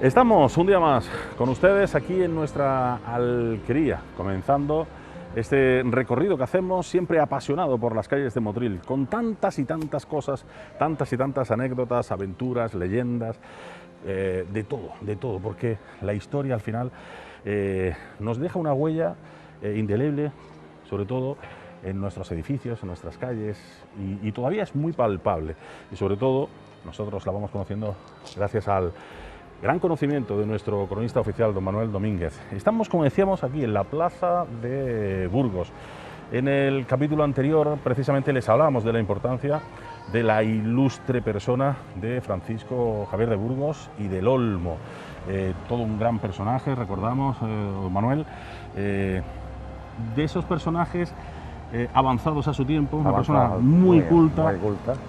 Estamos un día más con ustedes aquí en nuestra alquería, comenzando este recorrido que hacemos siempre apasionado por las calles de Motril, con tantas y tantas cosas, tantas y tantas anécdotas, aventuras, leyendas, de todo, porque la historia al final nos deja una huella indeleble, sobre todo en nuestros edificios, en nuestras calles, y todavía es muy palpable, y sobre todo nosotros la vamos conociendo gracias al gran conocimiento de nuestro cronista oficial, don Manuel Domínguez. Estamos, como decíamos, aquí en la plaza de Burgos. En el capítulo anterior, precisamente, les hablábamos de la importancia de la ilustre persona de Francisco Javier de Burgos y del Olmo. Todo un gran personaje, recordamos, don Manuel, de esos personajes avanzados a su tiempo, una persona muy culta,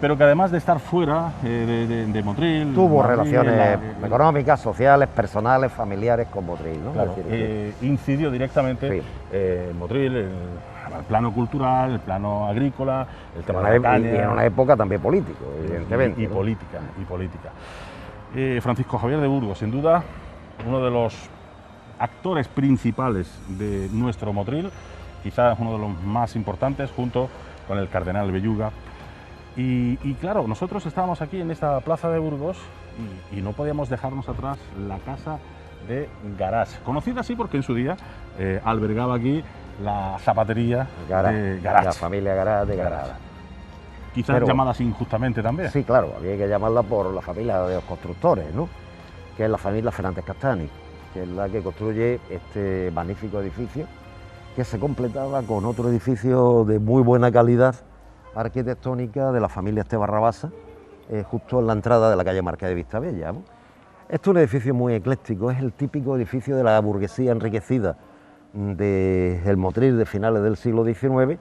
pero que además de estar fuera de Motril... Tuvo relaciones económicas, sociales, personales, familiares con Motril, ¿no? Claro, incidió directamente en Motril, el plano cultural, el plano agrícola, el tema de la caña... Y en una época también político, evidentemente. Y política. Francisco Javier de Burgos, sin duda, uno de los actores principales de nuestro Motril, quizás uno de los más importantes, junto con el cardenal Belluga. Y claro, nosotros estábamos aquí en esta plaza de Burgos y no podíamos dejarnos atrás la casa de Garás, conocida así porque en su día albergaba aquí la zapatería de Garás. La familia Garás de Garás. Quizás llamada así injustamente también. Sí, claro, había que llamarla por la familia de los constructores, ¿no? Que es la familia Fernández Castani, que es la que construye este magnífico edificio, que se completaba con otro edificio de muy buena calidad arquitectónica de la familia Esteban Rabasa, justo en la entrada de la calle Marqués de Vistabella, ¿no? Esto es un edificio muy ecléctico, es el típico edificio de la burguesía enriquecida del Motril de finales del siglo XIX,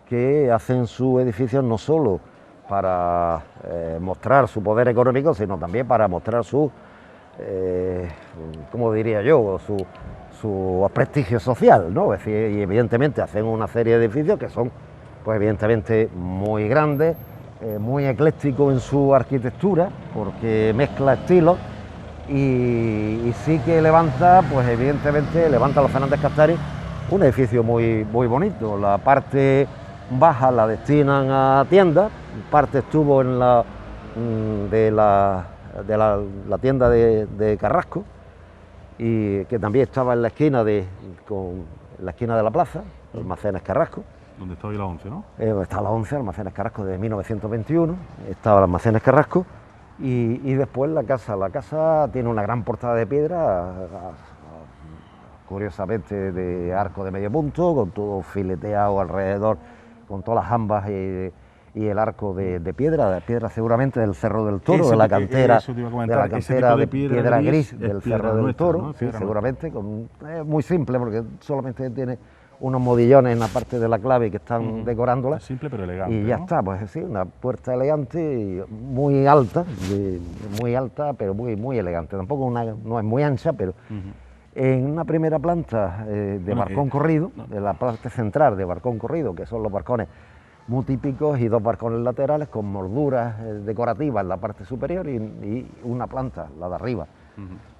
que hacen sus edificios no solo para mostrar su poder económico, sino también para mostrar su, ¿cómo diría yo?, su prestigio social, ¿no? Es decir, y evidentemente hacen una serie de edificios que son, pues evidentemente, muy grandes, muy eclécticos en su arquitectura, porque mezcla estilos y sí que levanta, pues evidentemente, levanta los Fernández Castani un edificio muy bonito. La parte baja la destinan a tiendas, parte estuvo en la tienda de Carrasco, y que también estaba en la esquina de la plaza, Almacenes Carrasco. Donde está hoy la 11, ¿no? Está la 11, Almacenes Carrasco de 1921, estaba el Almacenes Carrasco, y después la casa tiene una gran portada de piedra, curiosamente de arco de medio punto, con todo fileteado alrededor, con todas las jambas y el arco de piedra seguramente del Cerro del Toro, de la cantera de piedra gris del Cerro del Toro, ¿no? Sí, seguramente, muy simple porque solamente tiene unos modillones en la parte de la clave que están decorándola. Es simple pero elegante. Y ya, ¿no? Está, pues sí, una puerta elegante, y muy alta, pero muy elegante. Tampoco no es muy ancha, pero en una primera planta de balcón corrido, de la parte central de balcón corrido, que son los balcones muy típicos, y dos balcones laterales con molduras decorativas en la parte superior y una planta, la de arriba,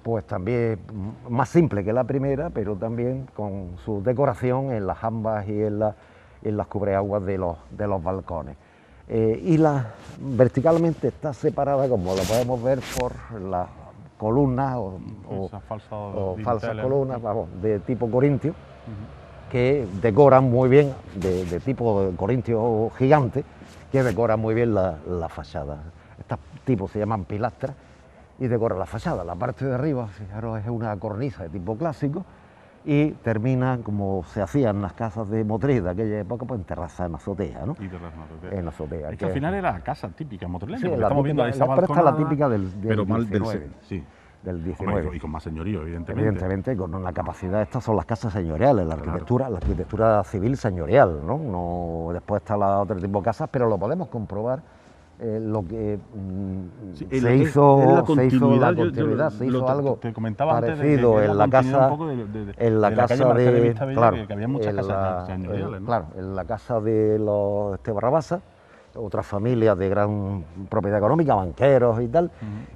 pues también más simple que la primera, pero también con su decoración en las jambas y en las cubreaguas de los balcones. Verticalmente está separada, como lo podemos ver, por las columnas o falsas columnas, vamos, de tipo corintio, que decoran muy bien, de tipo corintio gigante, que decoran muy bien la fachada. Estos tipos se llaman pilastras y decoran la fachada. La parte de arriba, fijaros, es una cornisa de tipo clásico y termina, como se hacía en las casas de Motril de aquella época, pues en terraza, en azotea, ¿no? Y terraza, en azotea. En azotea. Es que al final era la casa típica motrileña, sí, porque estamos viendo esa balconada, pero esta es la típica del pero mal 19. Sí. Del 19. Hombre, y con más señorío, evidentemente. Evidentemente, con una capacidad, estas son las casas señoriales, la arquitectura civil señorial, ¿no? Después está la otro tipo de casas, pero lo podemos comprobar. Lo que se hizo algo parecido en la casa de que había muchas casas señoriales, ¿no? Claro, en la casa de los Esteban Rabasa, otras familias de gran propiedad económica, banqueros y tal.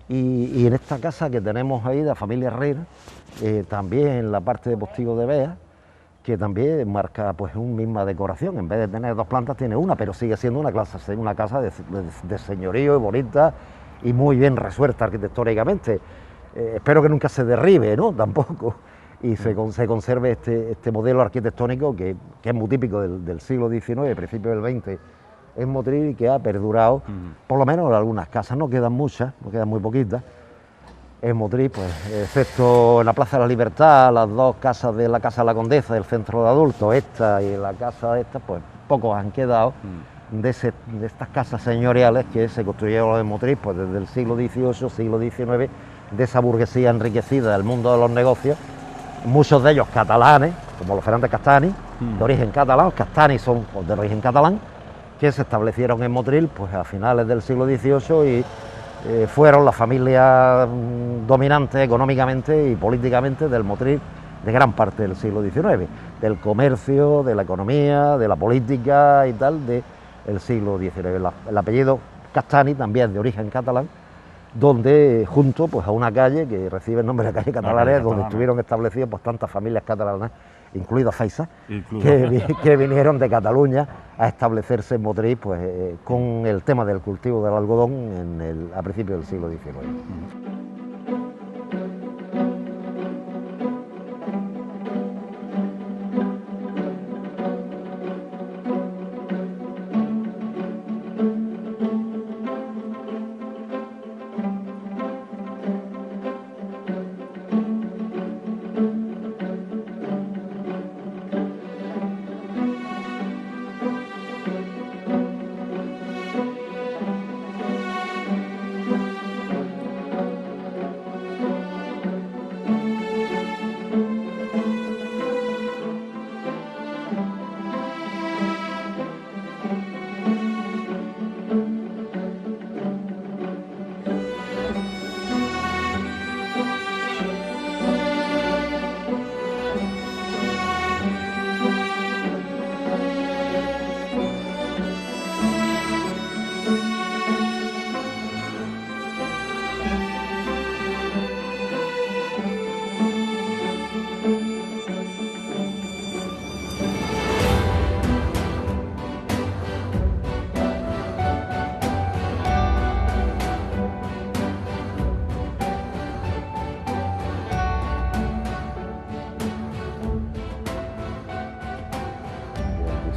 Y en esta casa que tenemos ahí, de la familia Herrera, también en la parte de Postigo de Bea, que también marca pues una misma decoración. En vez de tener 2 plantas tiene una, pero sigue siendo una casa de señorío y bonita y muy bien resuelta arquitectónicamente. Espero que nunca se derribe, ¿no? Tampoco. Y se conserve este modelo arquitectónico que es muy típico del siglo XIX, principio del XX, en Motril, y que ha perdurado, por lo menos en algunas casas. No quedan muchas, no quedan muy poquitas. En Motril, pues, excepto en la Plaza de la Libertad, las 2 casas de la Casa de la Condesa, del centro de adultos, esta y la casa esta, pues pocos han quedado de estas casas señoriales que se construyeron en Motril, pues desde el siglo XVIII, siglo XIX, de esa burguesía enriquecida del mundo de los negocios, muchos de ellos catalanes, como los Fernández Castani, de origen catalán. Los Castani son de origen catalán, que se establecieron en Motril pues a finales del siglo XVIII y fueron la familia dominante económicamente y políticamente del Motril de gran parte del siglo XIX, del comercio, de la economía, de la política y tal del siglo XIX. El apellido Castani también de origen catalán, donde junto pues a una calle que recibe el nombre de calle Catalana, donde estuvieron establecidas pues tantas familias catalanas, incluida Faiza, que vinieron de Cataluña a establecerse en Motril pues con el tema del cultivo del algodón a principios del siglo XIX.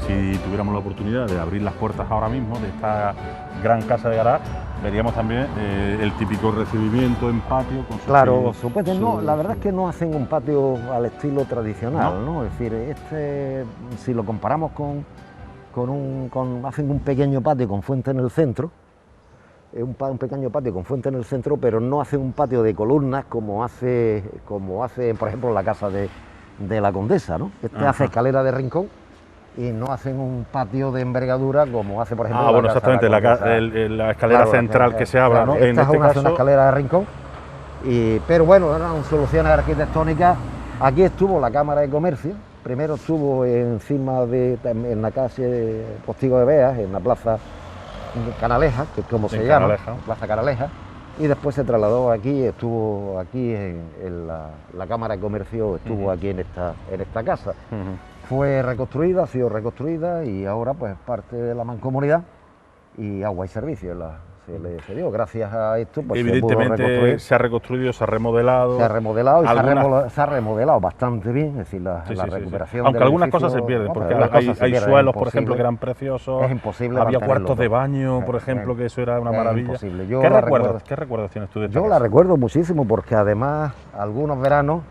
Si tuviéramos la oportunidad de abrir las puertas ahora mismo de esta gran casa de Gará, veríamos también el típico recibimiento en patio. Con claro, no, la verdad es que no hacen un patio al estilo tradicional, ¿no? Es decir, si lo comparamos hacen un pequeño patio con fuente en el centro, un pequeño patio con fuente en el centro, pero no hacen un patio de columnas como hace por ejemplo, la casa de la Condesa, ¿no? Hace escalera de rincón, y no hacen un patio de envergadura como hace, por ejemplo, bueno, exactamente, la escalera claro, central que se abra, claro, ¿no? Esta es una escalera de rincón, pero bueno, eran soluciones arquitectónicas. Aquí estuvo la Cámara de Comercio, primero estuvo en la calle Postigo de Beas, en la Plaza Canaleja, que es como se llama, Plaza Canaleja, y después se trasladó aquí, estuvo aquí en la Cámara de Comercio, estuvo aquí en esta casa. Fue reconstruida, ha sido reconstruida y ahora pues es parte de la mancomunidad y agua y servicios se le cedió. Gracias a esto pues evidentemente se ha reconstruido, se ha remodelado. Se ha remodelado y se ha remodelado bastante bien, es decir, la recuperación. Aunque algunas cosas se pierden, porque hay suelos, por ejemplo, que eran preciosos. Es imposible. Había cuartos de baño, por ejemplo, que eso era una maravilla. Imposible. ¿Qué recuerdos tienes tú de esta casa? Yo la recuerdo muchísimo porque además algunos veranos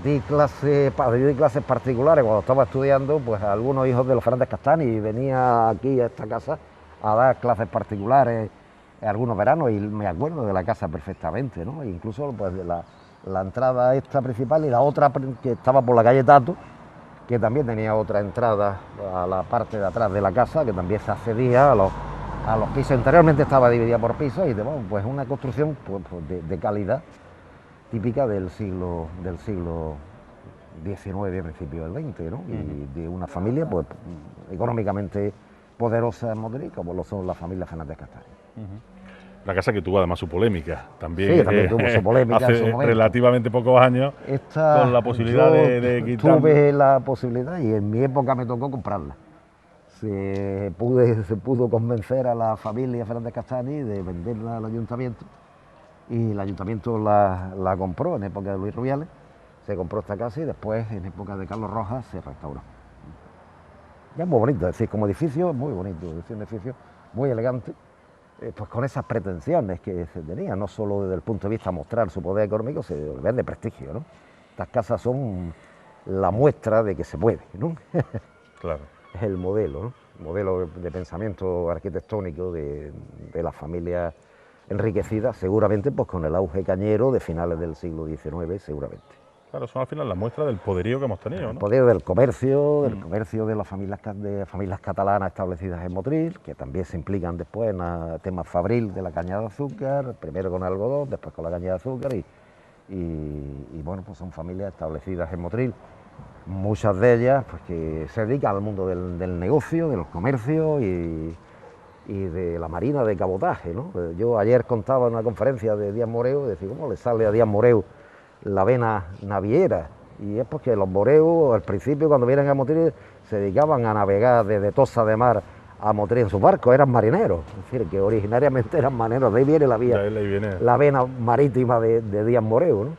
di clases particulares cuando estaba estudiando, pues a algunos hijos de los Fernández Castani, y venía aquí a esta casa a dar clases particulares algunos veranos, y me acuerdo de la casa perfectamente, ¿no? Incluso pues de la entrada esta principal y la otra que estaba por la calle Tato, que también tenía otra entrada a la parte de atrás de la casa, que también se accedía a los pisos. Anteriormente estaba dividida por pisos y pues una construcción pues, de calidad típica del siglo XIX, principio del XX, ¿no? Y de una familia pues económicamente poderosa en Motril como lo son las familias Fernández Castaño. La casa que tuvo además su polémica también. Sí, también tuvo su polémica hace en su momento. Relativamente pocos años, con la posibilidad de quitar. Tuve la posibilidad y en mi época me tocó comprarla. Se pudo convencer a la familia Fernández Castaño de venderla al ayuntamiento y el ayuntamiento la compró en época de Luis Rubiales. Se compró esta casa y después en época de Carlos Rojas se restauró. Ya es muy bonito, es decir, como edificio es muy bonito, es un edificio muy elegante, pues con esas pretensiones que se tenía, no solo desde el punto de vista de mostrar su poder económico, sino de prestigio, ¿no? Estas casas son la muestra de que se puede, ¿no? Claro. Es el modelo, ¿no? El modelo de pensamiento arquitectónico de las familias enriquecidas, seguramente pues con el auge cañero de finales del siglo XIX, seguramente. Claro, son al final la muestra del poderío que hemos tenido, ¿no? El poder del comercio de las familias catalanas establecidas en Motril, que también se implican después en el tema fabril de la caña de azúcar, primero con el algodón, después con la caña de azúcar y bueno, pues son familias establecidas en Motril. Muchas de ellas pues que se dedican al mundo del negocio, de los comercios y de la marina de cabotaje, ¿no? Yo ayer contaba en una conferencia de Díaz Moreu, decía, ¿cómo le sale a Díaz Moreu la vena naviera? Y es porque los Moreu al principio cuando vienen a Motril se dedicaban a navegar desde Tossa de Mar a Motril en sus barcos, eran marineros, es decir, que originariamente eran marineros, de ahí viene la vena marítima de Díaz Moreu, ¿no?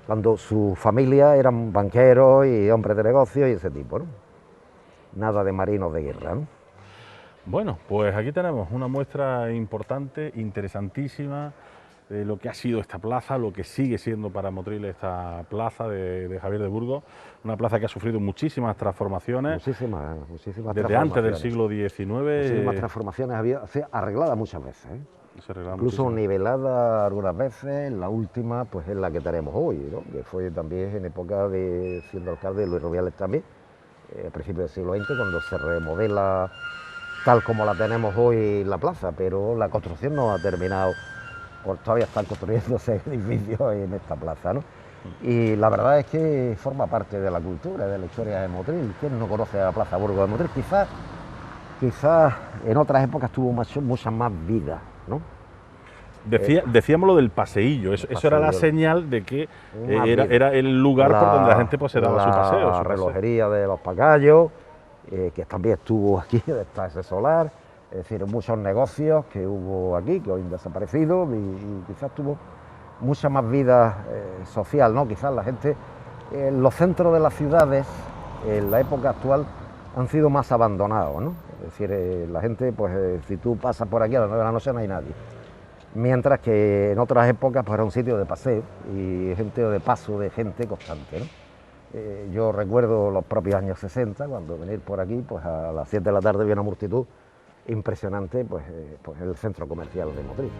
Cuando su familia eran banqueros y hombres de negocio y ese tipo, ¿no? Nada de marinos de guerra, ¿no? Bueno, pues aquí tenemos una muestra importante, interesantísima, de lo que ha sido esta plaza, lo que sigue siendo para Motril esta plaza de Javier de Burgos, una plaza que ha sufrido muchísimas transformaciones. Muchísimas desde antes del siglo XIX. Muchísimas transformaciones, arregladas muchas veces, ¿eh? Incluso muchísimo. Nivelada algunas veces, la última pues es la que tenemos hoy, ¿no? Que fue también en época de siendo alcalde Luis Rubiales también, a principios del siglo XX, cuando se remodela tal como la tenemos hoy la plaza, pero la construcción no ha terminado, todavía están construyéndose edificios en esta plaza, ¿no? Y la verdad es que forma parte de la cultura, de la historia de Motril. ¿Quién no conoce a la Plaza Burgos de Motril? Quizás en otras épocas tuvo mucha más vida, ¿no? Decíamos lo del paseillo, eso era la señal de que era el lugar por donde la gente pues, se daba su paseo. La relojería de los Pacayos, que también estuvo aquí, está ese solar, es decir, muchos negocios que hubo aquí, que hoy han desaparecido, y quizás tuvo mucha más vida social, ¿no? Quizás la gente, los centros de las ciudades, en la época actual, han sido más abandonados, ¿no? Es decir, la gente, pues si tú pasas por aquí a las 9 de la noche no hay nadie. Mientras que en otras épocas pues era un sitio de paseo y de paso de gente constante, ¿no? Yo recuerdo los propios años 60, cuando venir por aquí, pues a las 7 de la tarde había una multitud impresionante, pues el centro comercial de Motril.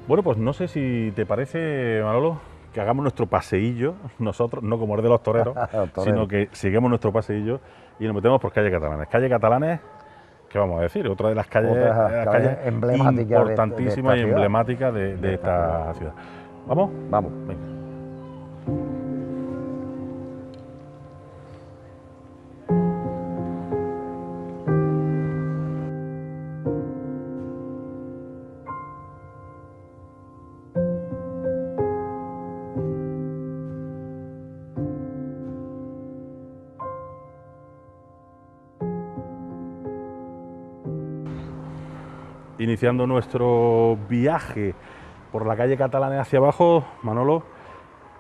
Bueno, pues no sé si te parece, Manolo, que hagamos nuestro paseillo, nosotros, no como el de los toreros, sino que sigamos nuestro paseillo y nos metemos por calle Catalanes. Calle Catalanes, ¿qué vamos a decir? Otra de las calles, Otra calle emblemática importantísimas de y esta ciudad. emblemáticas de esta ciudad. ¿Vamos? Vamos. Venga. Iniciando nuestro viaje por la calle Catalana hacia abajo, Manolo,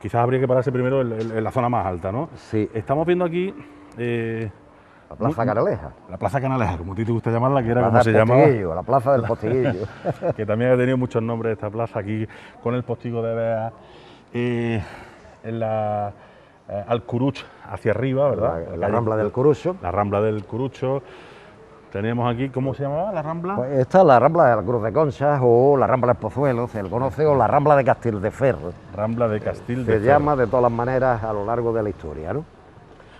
quizás habría que pararse primero en la zona más alta, ¿no? Sí. Estamos viendo aquí La Plaza Canaleja. la Plaza Canaleja, como a ti te gusta llamarla, que era La como Plaza se del llamaba, Postiguillo, la Plaza del Postiguillo. que también ha tenido muchos nombres esta plaza, aquí con el postigo de Bea, en la al Curuch hacia arriba, ¿verdad? La Rambla del Curucho. La Rambla del Curucho. Tenemos aquí, ¿cómo se llamaba la Rambla? Pues esta es la Rambla de la Cruz de Conchas o la Rambla del Pozuelo, se le conoce, o la Rambla de Castildeferro. Rambla de Castil de Se llama de todas las maneras a lo largo de la historia, ¿no?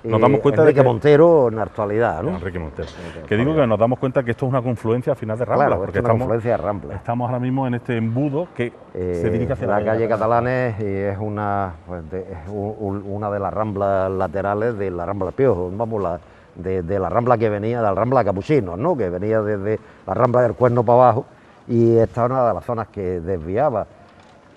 Nos damos cuenta de Enrique que Montero en la actualidad, ¿no? Enrique Montero. Que digo que nos damos cuenta que esto es una confluencia al final de Rambla, Claro, porque es una confluencia de Rambla. estamos ahora mismo en este embudo que se dirige hacia la calle Catalanes es una, pues, una de las ramblas laterales de la Rambla Piojo, vamos, de la rambla que venía, de la Rambla Capuchinos, ¿no? Que venía desde la Rambla del Cuerno para abajo, y esta es una de las zonas que desviaba.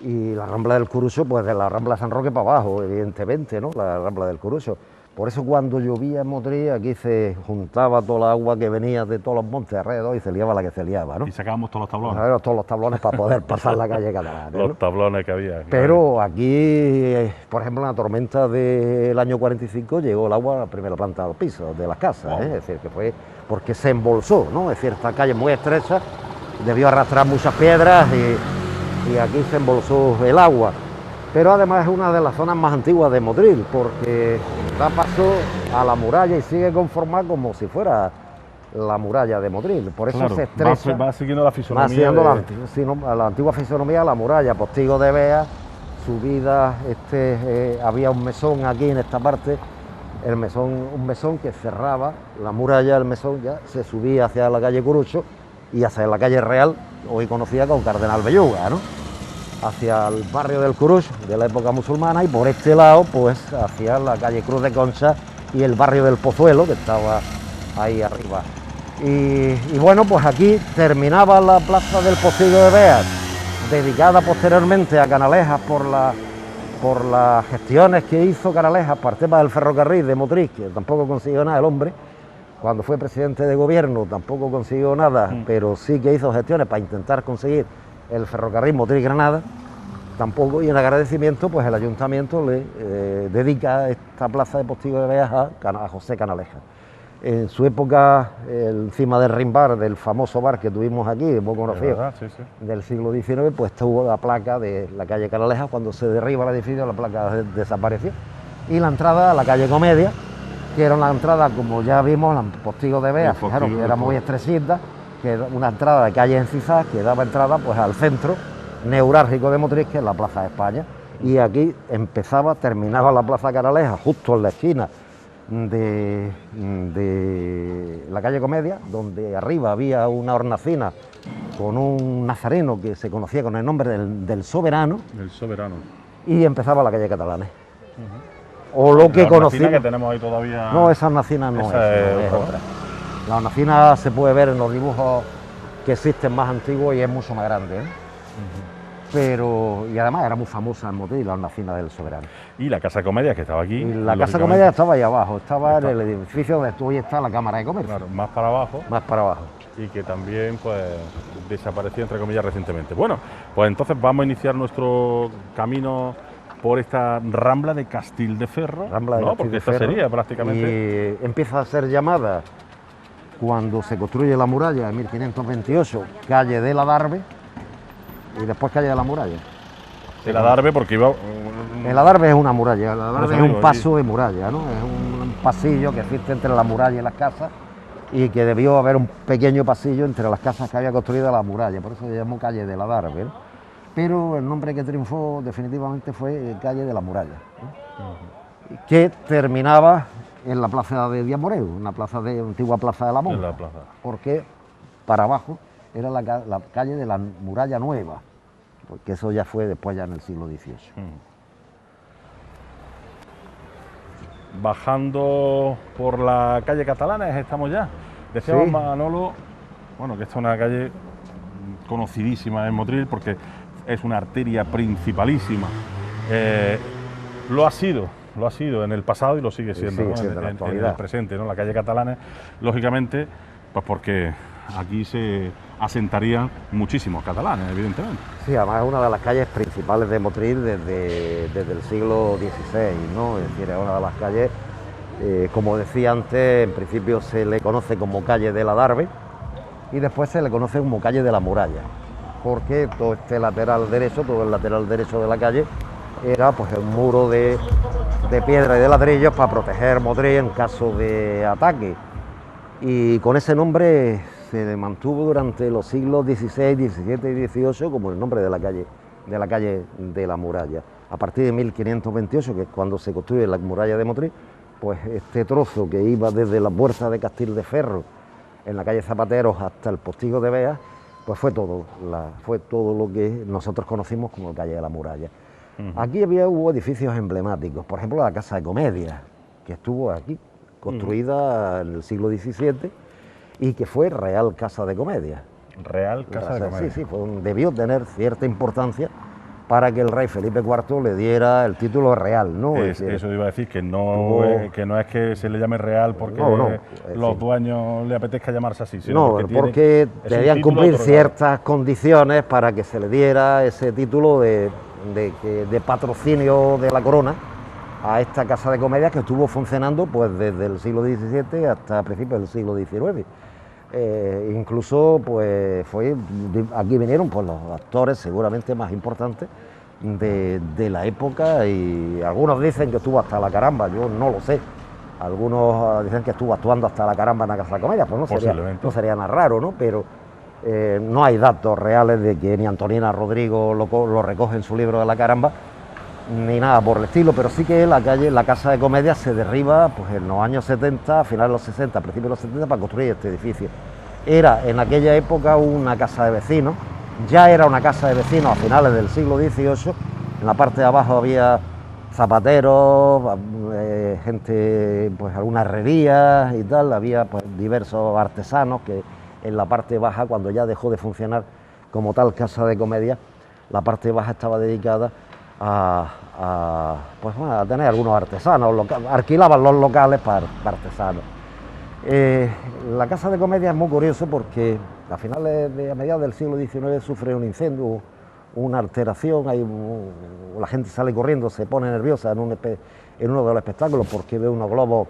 Y la Rambla del Curucho, pues de la Rambla de San Roque para abajo, evidentemente, ¿no? La Rambla del Curucho. Por eso cuando llovía en Motril, aquí se juntaba toda la agua que venía de todos los montes alrededor y se liaba la que se liaba, ¿no? Y sacábamos todos los tablones. Claro, todos los tablones para poder pasar la calle Catalana, ¿no? Los tablones que había. Pero aquí, por ejemplo, en la tormenta del año 45 llegó el agua a la primera planta del piso de las casas, es decir, que fue porque se embolsó, ¿no? Es decir, esta calle muy estrecha, debió arrastrar muchas piedras y aquí se embolsó el agua. Pero además es una de las zonas más antiguas de Motril, porque da paso a la muralla y sigue conformada como si fuera la muralla de Motril. Por eso Claro, se estrecha. va siguiendo la Va fisonomía. siguiendo la antigua fisonomía de la muralla, Postigo de Bea, subida, había un mesón aquí en esta parte, un mesón que cerraba la muralla, el mesón ya se subía hacia la calle Curucho y hacia la calle Real, hoy conocida como Cardenal Belluga, ¿no? Hacia el barrio del Curucho de la época musulmana, y por este lado pues hacia la calle Cruz de Concha y el barrio del Pozuelo, que estaba ahí arriba. Y bueno, pues aquí terminaba la plaza del Postigo de Bea, dedicada posteriormente a Canalejas por las gestiones que hizo Canalejas para el tema del ferrocarril de Motril, que tampoco consiguió nada el hombre. Cuando fue presidente de gobierno tampoco consiguió nada, pero sí que hizo gestiones para intentar conseguir el ferrocarril Motril-Granada, tampoco, y en agradecimiento pues el ayuntamiento le dedica esta plaza de Postigo de Bea a José Canalejas. En su época, encima del rimbar, del famoso bar que tuvimos aquí, muy conocido, del siglo XIX, pues tuvo la placa de la calle Canalejas. Cuando se derriba el edificio, la placa desapareció. Y la entrada a la calle Comedia, que era una entrada, como ya vimos, la Postigo de Bea, fijaros que era muy estrechita, que era una entrada de calle Encisás que daba entrada pues al centro neurálgico de Motril, que es la Plaza de España. Y aquí terminaba la Plaza Canalejas, justo en la esquina de la calle Comedia, donde arriba había una hornacina con un nazareno que se conocía con el nombre del Soberano. El Soberano. Y empezaba la calle Catalanes. O lo que conocimos. Que tenemos ahí todavía. No, esa hornacina no es otra. La hornacina se puede ver en los dibujos que existen más antiguos y es mucho más grande, ¿eh? Y además era muy famosa en Motril, la hornacina del Soberano. Y la Casa Comedia, que estaba aquí. Y la Casa Comedia estaba ahí abajo, estaba en el edificio donde hoy está la Cámara de Comercio. Claro, más para abajo. Más para abajo. Y que también pues desapareció, entre comillas, recientemente. Bueno, pues entonces vamos a iniciar nuestro camino por esta Rambla de Castildeferro, ¿no? Porque esta sería prácticamente. Y empieza a ser llamada, cuando se construye la muralla en 1528, calle de la Darbe, y después calle de la muralla. El Adarve, porque iba. El Adarve es una muralla, el Adarve es un paso de muralla, ¿no? Es un pasillo que existe entre la muralla y las casas, y que debió haber un pequeño pasillo entre las casas que había construido la muralla, por eso se llamó calle del Adarve, ¿no? Pero el nombre que triunfó definitivamente fue calle de la muralla, ¿no? Que terminaba en la plaza de Díaz Moreu, una plaza de antigua plaza de la Monja. En la plaza. Porque para abajo era la calle de la Muralla Nueva, porque eso ya fue después, ya en el siglo XVIII. Bajando por la calle Catalanes estamos ya. Decíamos, Sí. Manolo, bueno, que esta es una calle conocidísima en Motril porque es una arteria principalísima. Lo ha sido en el pasado y lo sigue siendo, Sigue ¿no? siendo en la en actualidad. el presente, ¿no? La calle Catalanes, lógicamente, pues porque aquí se asentarían muchísimos catalanes, evidentemente. Sí, además es una de las calles principales de Motril desde el siglo XVI, ¿no? Es decir, es una de las calles, como decía antes, en principio se le conoce como calle de la Darbe y después se le conoce como calle de la Muralla, porque todo el lateral derecho de la calle era pues un muro de piedra y de ladrillos para proteger Motril en caso de ataque. Y con ese nombre se mantuvo durante los siglos XVI, XVII y XVIII como el nombre de la calle de la Muralla. A partir de 1528, que es cuando se construye la muralla de Motril, pues este trozo que iba desde la puerta de Castil de Ferro, en la calle Zapateros, hasta el Postigo de Beas, pues fue todo lo que nosotros conocimos como calle de la Muralla. Aquí hubo edificios emblemáticos, por ejemplo la Casa de Comedia, que estuvo aquí, construida en el siglo XVII y que fue Real Casa de Comedia. Real Casa de Comedia. Sí, debió tener cierta importancia para que el rey Felipe IV le diera el título real, ¿no? Eso iba a decir, que no es que se le llame real porque los dueños le apetezca llamarse así, sino porque debían cumplir ciertas condiciones para que se le diera ese título de patrocinio de la corona a esta Casa de Comedia, que estuvo funcionando pues desde el siglo XVII hasta principios del siglo XIX. Incluso pues aquí vinieron pues los actores seguramente más importantes de la época, y algunos dicen que estuvo hasta la caramba, yo no lo sé. Algunos dicen que estuvo actuando hasta la caramba en la Casa de Comedia, pues no sería nada raro, ¿no? Pero no hay datos reales de que ni Antonina Rodrigo lo recoge en su libro de la caramba, ni nada por el estilo, pero sí que la Casa de Comedia se derriba pues en los años 70, a finales de los 60, a principios de los 70, para construir este edificio. Era en aquella época una casa de vecinos, ya era una casa de vecinos a finales del siglo XVIII, en la parte de abajo había zapateros, gente, pues algunas herrerías y tal, había pues diversos artesanos que en la parte baja, cuando ya dejó de funcionar como tal Casa de Comedia, la parte baja estaba dedicada a tener algunos artesanos, alquilaban los locales para artesanos. La Casa de Comedia es muy curioso porque a mediados del siglo XIX sufre un incendio, una alteración, la gente sale corriendo, se pone nerviosa en uno de los espectáculos porque ve unos globos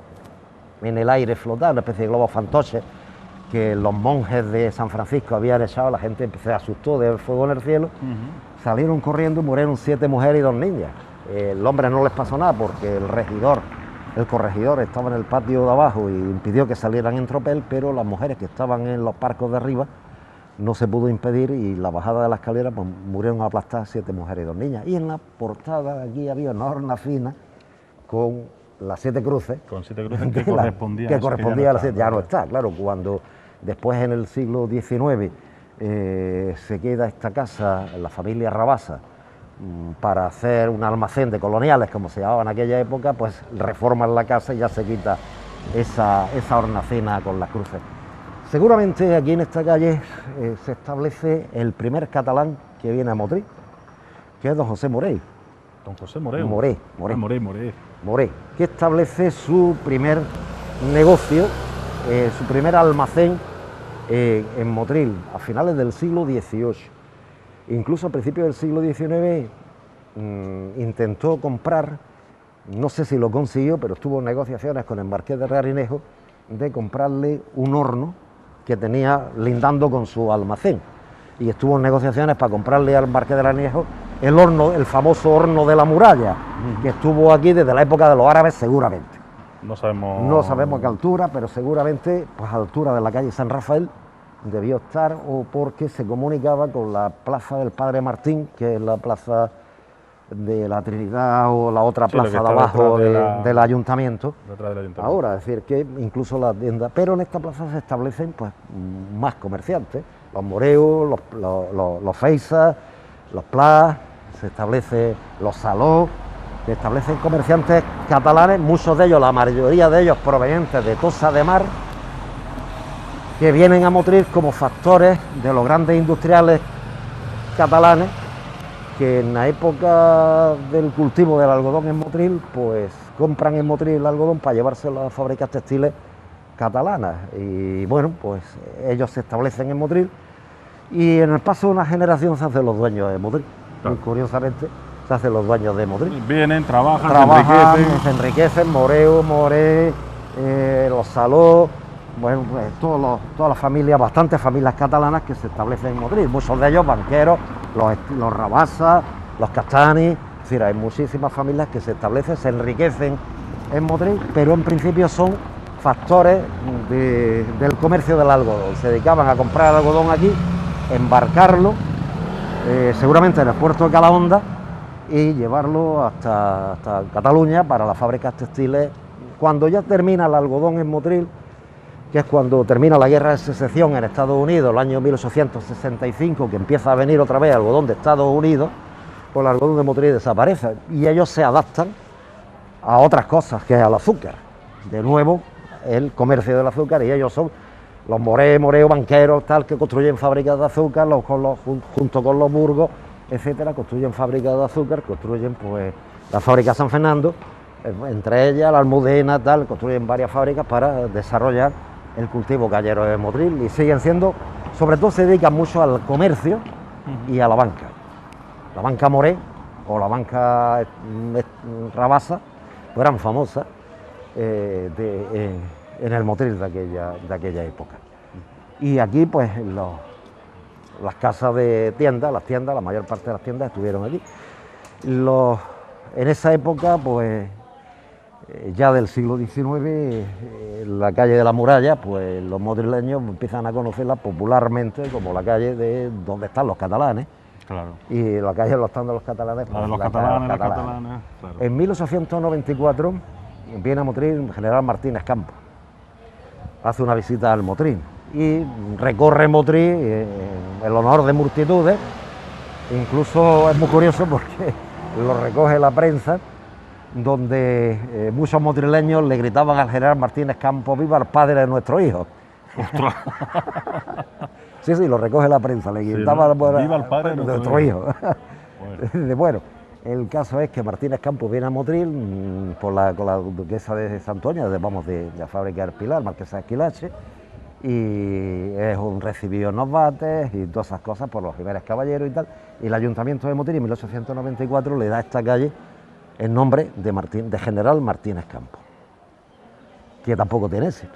en el aire flotando, una especie de globos fantoches que los monjes de San Francisco habían echado. La gente se asustó del fuego en el cielo, salieron corriendo y murieron 7 mujeres y 2 niñas. El hombre no les pasó nada porque el corregidor estaba en el patio de abajo y impidió que salieran en tropel, pero las mujeres que estaban en los parcos de arriba no se pudo impedir, y la bajada de la escalera pues murieron aplastadas 7 mujeres y 2 niñas. Y en la portada aquí había una hornacina con las 7 cruces. Con 7 cruces que correspondía a las 7, ya no está, claro, cuando después en el siglo XIX se queda esta casa, la familia Rabasa, para hacer un almacén de coloniales, como se llamaba en aquella época, pues reforman la casa y ya se quita esa hornacina con las cruces. Seguramente aquí en esta calle se establece el primer catalán que viene a Motril, que es don José Morey. Don José Moreu. Morey, que establece su primer negocio, su primer almacén en Motril, a finales del siglo XVIII. Incluso a principios del siglo XIX intentó comprar, no sé si lo consiguió, pero estuvo en negociaciones con el marqués de Rearinejo de comprarle un horno que tenía lindando con su almacén. Y estuvo en negociaciones para comprarle al marqués de Rearinejo el horno, el famoso horno de la Muralla, que estuvo aquí desde la época de los árabes seguramente. No sabemos a qué altura, pero seguramente pues a altura de la calle San Rafael debió estar, o porque se comunicaba con la plaza del Padre Martín, que es la plaza de la Trinidad o la otra Sí, lo que plaza de está abajo detrás del ayuntamiento. Detrás del ayuntamiento. Ahora, es decir, que incluso las tiendas, pero en esta plaza se establecen pues más comerciantes, los moreos, los feisas, los plas, se establece los salós, se establecen comerciantes catalanes, muchos de ellos, la mayoría de ellos provenientes de Tossa de Mar, que vienen a Motril como factores de los grandes industriales catalanes que en la época del cultivo del algodón en Motril, pues compran en Motril el algodón para llevárselo a las fábricas textiles catalanas. Y bueno, pues ellos se establecen en Motril y en el paso de una generación se hacen los dueños de Motril. Claro. Muy curiosamente, se hacen los dueños de Motril. Vienen, trabajan, Se enriquecen, Moreo, Moré, los Saló, bueno, pues todas las familias, bastantes familias catalanas que se establecen en Motril, muchos de ellos banqueros, los Rabasa, los Castani, es decir, hay muchísimas familias que se establecen, se enriquecen en Motril, pero en principio son factores del comercio del algodón. Se dedicaban a comprar algodón aquí, embarcarlo, seguramente en el puerto de Calahonda, y llevarlo hasta Cataluña para las fábricas textiles. Cuando ya termina el algodón en Motril, que es cuando termina la guerra de secesión en Estados Unidos, el año 1865, que empieza a venir otra vez algodón de Estados Unidos, pues el algodón de Motril desaparece y ellos se adaptan a otras cosas, que es al azúcar. De nuevo, el comercio del azúcar, y ellos son los moreos, banqueros, tal, que construyen fábricas de azúcar, junto con los burgos, etcétera, construyen fábricas de azúcar, construyen pues la fábrica San Fernando, entre ellas la Almudena, tal, construyen varias fábricas para desarrollar el cultivo callero de Motril, y siguen siendo, sobre todo se dedican mucho al comercio y a la banca Moré o la banca Rabasa, pues eran famosas en el Motril de aquella época. Y aquí pues las casas de tiendas, la mayor parte de las tiendas estuvieron aquí. En esa época, pues ya del siglo XIX, la calle de la Muralla, pues los motrileños empiezan a conocerla popularmente como la calle de donde están los catalanes. Claro. Y la calle donde están los catalanes, La de pues, los catalanes, claro. En 1894 viene a Motril el general Martínez Campos, hace una visita al Motril y recorre Motril en honor de multitudes. Incluso es muy curioso porque lo recoge la prensa, donde muchos motrileños le gritaban al general Martínez Campos: "¡Viva el padre de nuestro hijo!". Sí, lo recoge la prensa, le gritaban: sí, ¿no? "Viva el padre de nuestro hijo". Bueno. Bueno, el caso es que Martínez Campos viene a Motril con la duquesa de Santoña, de la fábrica del Pilar, marquesa de Esquilache, y es un recibido en los bates y todas esas cosas por los Jiménez Caballeros y tal, y el ayuntamiento de Motril en 1894 le da a esta calle el nombre de General Martínez Campos, que tampoco tiene éxito,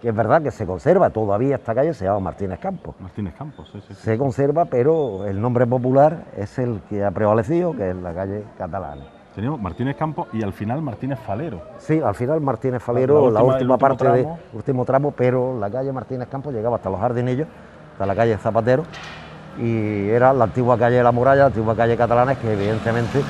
que es verdad que se conserva, todavía esta calle se llama Martínez Campos. Martínez Campos, sí. Se conserva, pero el nombre popular es el que ha prevalecido, que es la calle catalana. Teníamos Martínez Campos y al final Martínez Falero. Sí, al final Martínez Falero, la última parte tramo. del último tramo, pero la calle Martínez Campos llegaba hasta los Jardinillos, hasta la calle Zapatero, y era la antigua calle de la Muralla, la antigua calle catalana, que evidentemente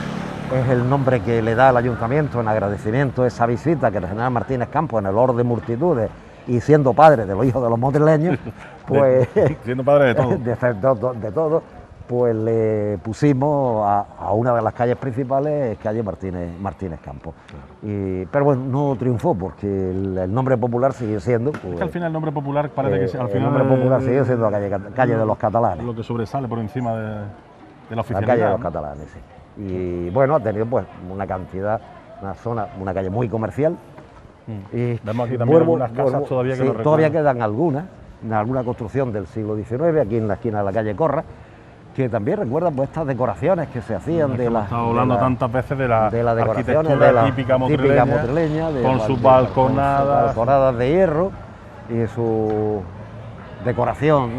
es el nombre que le da el ayuntamiento en agradecimiento a esa visita que el general Martínez Campos, en el orden de multitudes y siendo padre de los hijos de los motrileños, pues siendo padre de todo. de todo, pues le pusimos a una de las calles principales, calle Martínez Campos. Claro. Pero bueno, no triunfó porque el nombre popular siguió siendo... Pues, es que al final el nombre popular parece que al final... El nombre popular sigue siendo la calle de los catalanes. Lo que sobresale por encima de la oficialidad. La calle de los catalanes, sí. Y bueno, ha tenido pues una cantidad, una calle muy comercial. Y vemos aquí también algunas casas todavía que no todavía quedan alguna construcción del siglo XIX, aquí en la esquina de la calle Corra, que también recuerdan pues estas decoraciones que se hacían Estamos hablando tantas veces de la arquitectura típica motrileña, con sus balconadas de hierro y su decoración,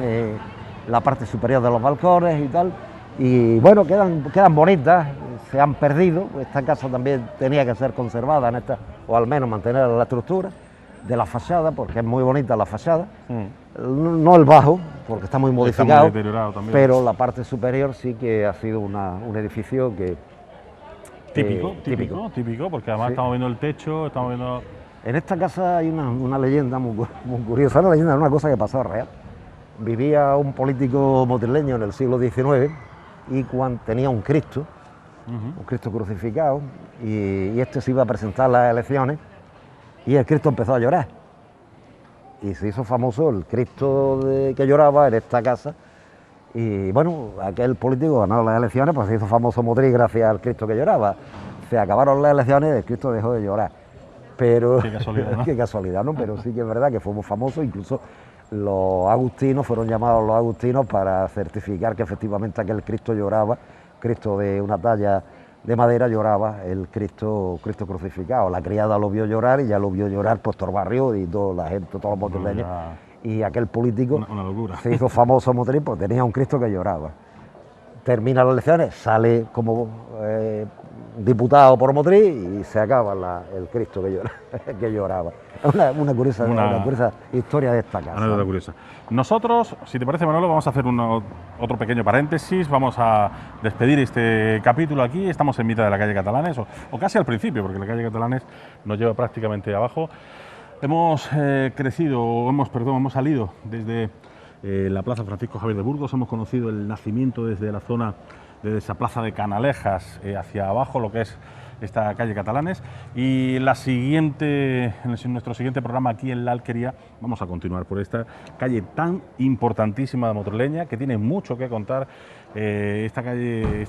la parte superior de los balcones y tal. Y bueno, quedan bonitas, se han perdido. Esta casa también tenía que ser conservada o al menos mantener la estructura de la fachada, porque es muy bonita la fachada. No el bajo, porque está muy modificado, deteriorado también. Pero la parte superior sí que ha sido un edificio Típico, porque además Sí. estamos viendo el techo, estamos viendo... En esta casa hay una leyenda muy curiosa, una leyenda de una cosa que pasó real. Vivía un político motrileño en el siglo XIX y cuando tenía un Cristo crucificado, y este se iba a presentar a las elecciones y el Cristo empezó a llorar. Y se hizo famoso el Cristo que lloraba en esta casa. Y bueno, aquel político ganó las elecciones, pues se hizo famoso Motril gracias al Cristo que lloraba. Se acabaron las elecciones y el Cristo dejó de llorar. Pero, Qué casualidad, ¿no? qué casualidad, ¿no? Pero sí que es verdad que fuimos famosos, incluso los agustinos fueron llamados los agustinos para certificar que efectivamente aquel Cristo lloraba, Cristo de una talla de madera lloraba, el Cristo crucificado. La criada lo vio llorar y ya lo vio llorar pues todo el barrio y toda la gente, todos los motrileños. Y aquel político Una locura. se hizo famoso en Motril porque tenía un Cristo que lloraba. Termina las elecciones, sale como diputado por Motril y se acaba el Cristo que lloraba. Una curiosa historia de esta casa. Anécdota curiosa. Nosotros, si te parece, Manolo, vamos a hacer otro pequeño paréntesis, vamos a despedir este capítulo aquí. Estamos en mitad de la calle Catalanes, o casi al principio, porque la calle Catalanes nos lleva prácticamente abajo. Hemos hemos salido desde la Plaza Francisco Javier de Burgos, hemos conocido el nacimiento desde la zona, desde esa plaza de Canalejas hacia abajo, lo que es esta calle Catalanes, y en nuestro siguiente programa aquí en La Alquería vamos a continuar por esta calle tan importantísima de motrileña, que tiene mucho que contar. Esta calle,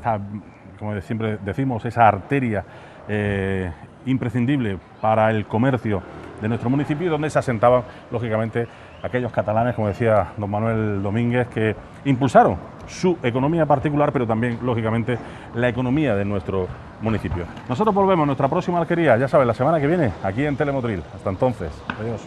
como siempre decimos, esa arteria imprescindible para el comercio de nuestro municipio, donde se asentaban, lógicamente, aquellos catalanes, como decía don Manuel Domínguez, que impulsaron su economía particular, pero también, lógicamente, la economía de nuestro municipio. Nosotros volvemos a nuestra próxima alquería, ya sabes, la semana que viene, aquí en Telemotril. Hasta entonces, adiós.